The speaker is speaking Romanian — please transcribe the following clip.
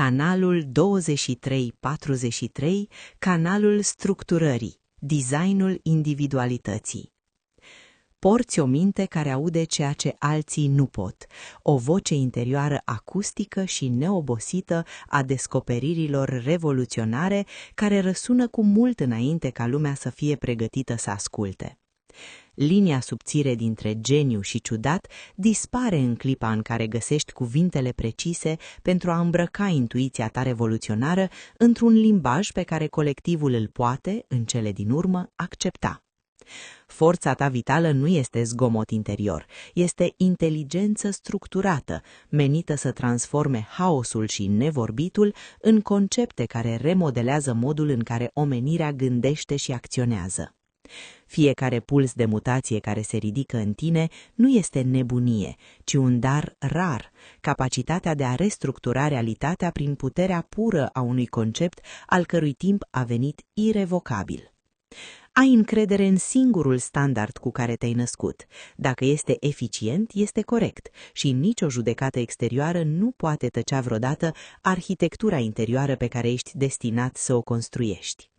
Canalul 2343, canalul structurării, designul individualității. Porți o minte care aude ceea ce alții nu pot, o voce interioară acustică și neobosită a descoperirilor revoluționare care răsună cu mult înainte ca lumea să fie pregătită să asculte. Linia subțire dintre geniu și ciudat dispare în clipa în care găsești cuvintele precise pentru a îmbrăca intuiția ta revoluționară într-un limbaj pe care colectivul îl poate, în cele din urmă, accepta. Forța ta vitală nu este zgomot interior, este inteligență structurată, menită să transforme haosul și nevorbitul în concepte care remodelează modul în care omenirea gândește și acționează. Fiecare puls de mutație care se ridică în tine nu este nebunie, ci un dar rar, capacitatea de a restructura realitatea prin puterea pură a unui concept al cărui timp a venit irevocabil. Ai încredere în singurul standard cu care te-ai născut. Dacă este eficient, este corect și nicio judecată exterioară nu poate tăcea vreodată arhitectura interioară pe care ești destinat să o construiești.